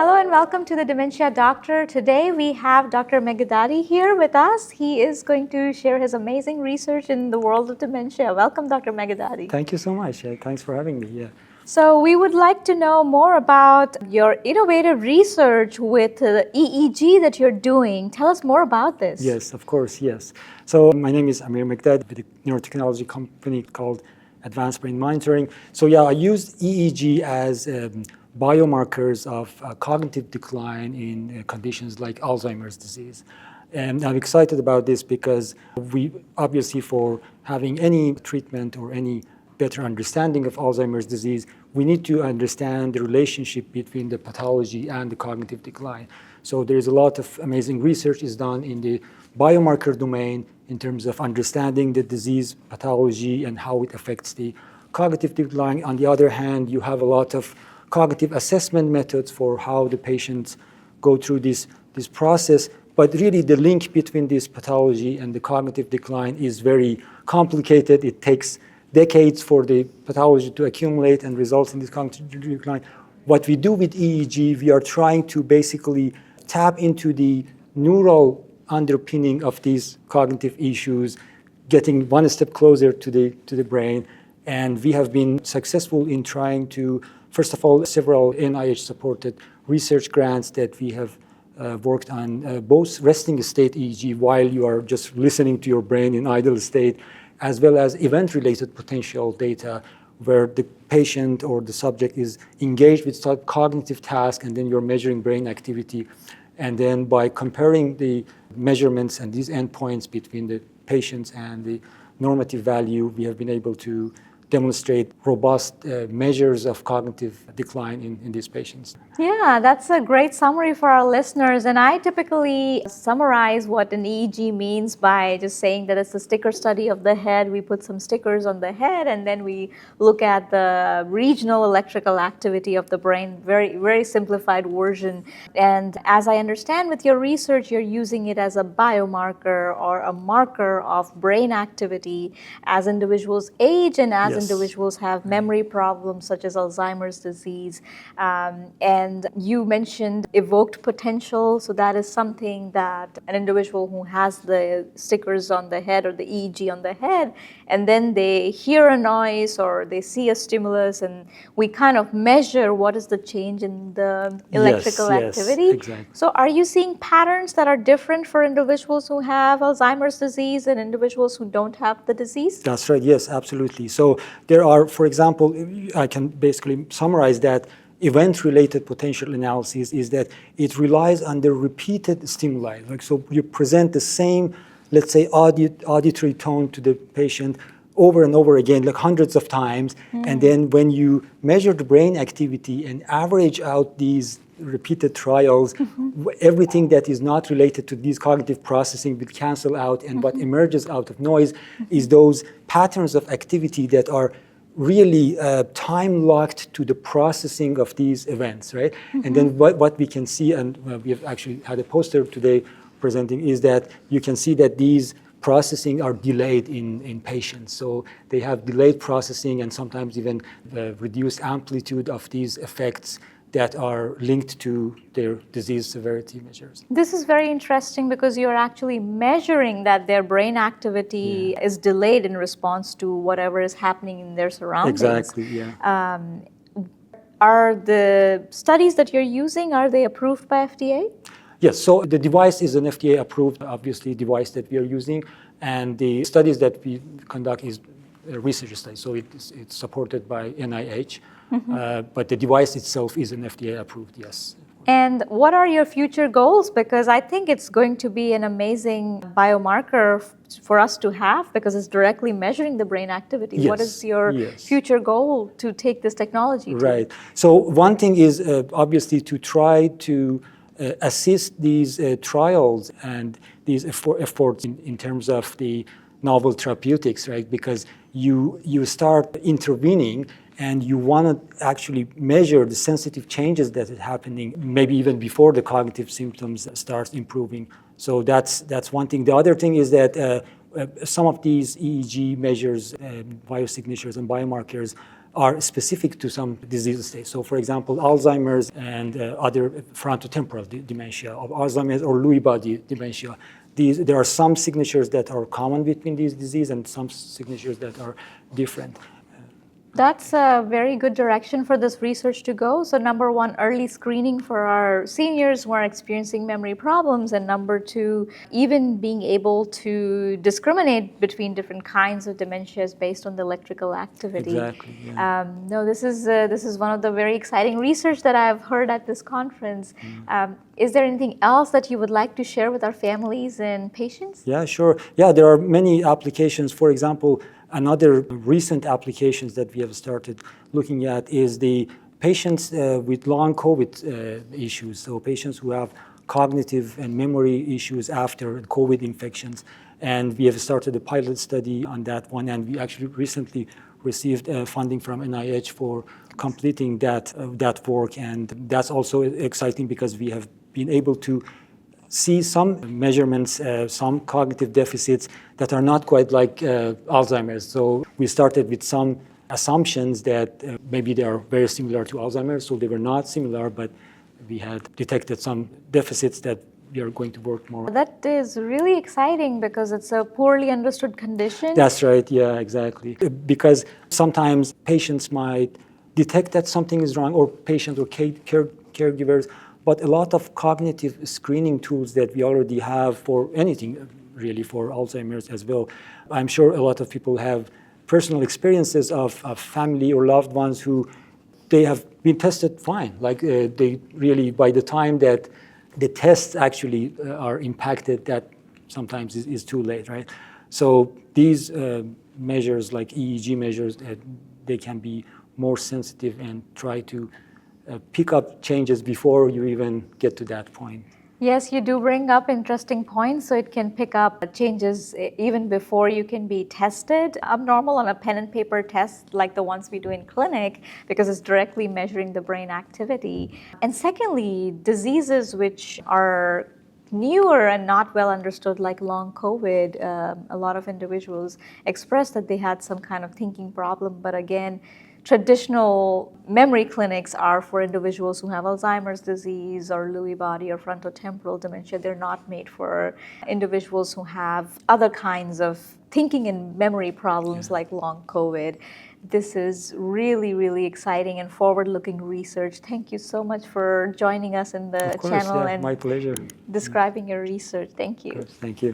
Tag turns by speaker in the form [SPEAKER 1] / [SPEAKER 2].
[SPEAKER 1] Hello and welcome to the Dementia Doctor. Today we have Dr. Meghdadi here with us. He is going to share his amazing research in the world of dementia. Welcome, Dr. Meghdadi.
[SPEAKER 2] Thank you so much. Thanks for having me.
[SPEAKER 1] So we would like to know more about your innovative research with the EEG that you're doing. Tell us more about this.
[SPEAKER 2] Yes, of course, yes. So my name is Amir Meghdadi with a neurotechnology company called Advanced Brain Monitoring. So I used EEG as biomarkers of cognitive decline in conditions like Alzheimer's disease. And I'm excited about this because we obviously, for having any treatment or any better understanding of Alzheimer's disease, we need to understand the relationship between the pathology and the cognitive decline. So there is a lot of amazing research is done in the biomarker domain in terms of understanding the disease pathology and how it affects the cognitive decline. On the other hand, you have a lot of cognitive assessment methods for how the patients go through this process. But really the link between this pathology and the cognitive decline is very complicated. It takes decades for the pathology to accumulate and results in this cognitive decline. What we do with EEG, we are trying to basically tap into the neural underpinning of these cognitive issues, getting one step closer to the brain. And we have been successful in trying to, first of all, several NIH-supported research grants that we have worked on, both resting state EEG while you are just listening to your brain in idle state, as well as event-related potential data where the patient or the subject is engaged with some cognitive task and then you're measuring brain activity. And then by comparing the measurements and these endpoints between the patients and the normative value, we have been able to demonstrate robust measures of cognitive decline in these patients.
[SPEAKER 1] Yeah, that's a great summary for our listeners. And I typically summarize what an EEG means by just saying that it's a sticker study of the head. We put some stickers on the head and then we look at the regional electrical activity of the brain, very, very simplified version. And as I understand with your research, you're using it as a biomarker or a marker of brain activity as individuals age and as individuals have memory problems such as Alzheimer's disease. And you mentioned evoked potential. So that is something that an individual who has the stickers on the head or the EEG on the head, and then they hear a noise or they see a stimulus, and we kind of measure what is the change in the electrical activity.
[SPEAKER 2] Exactly.
[SPEAKER 1] So are you seeing patterns that are different for individuals who have Alzheimer's disease and individuals who don't have the disease?
[SPEAKER 2] That's right. Yes, absolutely. So there are, for example, I can basically summarize that event-related potential analysis is that it relies on the repeated stimuli. So you present the same, let's say, auditory tone to the patient over and over again, like hundreds of times. And then when you measure the brain activity and average out these repeated trials, everything that is not related to these cognitive processing will cancel out. And what emerges out of noise is those patterns of activity that are really time-locked to the processing of these events, right? And then what we can see, and we have actually had a poster today presenting, is that you can see that these processing are delayed in patients. So they have delayed processing and sometimes even reduced amplitude of these effects that are linked to their disease severity measures.
[SPEAKER 1] This is very interesting because you're actually measuring that their brain activity is delayed in response to whatever is happening in their surroundings.
[SPEAKER 2] Exactly, yeah.
[SPEAKER 1] Are the studies that you're using, are they approved by FDA?
[SPEAKER 2] Yes, so the device is an FDA-approved, obviously, device that we are using, and the studies that we conduct is a research study, so it's supported by NIH, but the device itself is an FDA-approved, yes.
[SPEAKER 1] And what are your future goals? Because I think it's going to be an amazing biomarker for us to have because it's directly measuring the brain activity.
[SPEAKER 2] Yes,
[SPEAKER 1] what is your future goal to take this technology to?
[SPEAKER 2] Right. So one thing is obviously to try to assist these trials and these efforts in terms of the novel therapeutics, right? Because you start intervening and you want to actually measure the sensitive changes that are happening, maybe even before the cognitive symptoms start improving. So that's one thing. The other thing is that some of these EEG measures, biosignatures and biomarkers are specific to some disease states. So for example, Alzheimer's and other frontotemporal dementia, of Alzheimer's or Lewy body dementia. There are some signatures that are common between these diseases and some signatures that are different.
[SPEAKER 1] That's a very good direction for this research to go. So number one, early screening for our seniors who are experiencing memory problems. And number two, even being able to discriminate between different kinds of dementias based on the electrical activity.
[SPEAKER 2] Exactly. Yeah.
[SPEAKER 1] No, this is one of the very exciting research that I've heard at this conference. Is there anything else that you would like to share with our families and patients?
[SPEAKER 2] Yeah, sure. Yeah, there are many applications. For example, another recent applications that we have started looking at is the patients with long COVID issues. So patients who have cognitive and memory issues after COVID infections. And we have started a pilot study on that one. And we actually recently received funding from NIH for completing that work. And that's also exciting because we have been able to see some measurements, some cognitive deficits that are not quite like Alzheimer's. So we started with some assumptions that maybe they are very similar to Alzheimer's, so they were not similar, but we had detected some deficits that we are going to work more on.
[SPEAKER 1] That is really exciting because it's a poorly understood condition.
[SPEAKER 2] That's right, yeah, exactly. Because sometimes patients might detect that something is wrong, or patients or caregivers, but a lot of cognitive screening tools that we already have for anything, really, for Alzheimer's as well. I'm sure a lot of people have personal experiences of family or loved ones who they have been tested fine. Like they really, by the time that the tests actually are impacted, that sometimes is too late, right? So these measures, like EEG measures, they can be more sensitive and try to pick up changes before you even get to that point.
[SPEAKER 1] Yes, you do bring up interesting points. So it can pick up changes even before you can be tested abnormal on a pen and paper test like the ones we do in clinic, because it's directly measuring the brain activity. And secondly, diseases which are newer and not well understood, like long COVID, a lot of individuals expressed that they had some kind of thinking problem, but again, traditional memory clinics are for individuals who have Alzheimer's disease or Lewy body or frontotemporal dementia. They're not made for individuals who have other kinds of thinking and memory problems like long COVID. This is really, really exciting and forward-looking research. Thank you so much for joining us in the channel and
[SPEAKER 2] my pleasure.
[SPEAKER 1] describing your research. Thank you.
[SPEAKER 2] Thank you.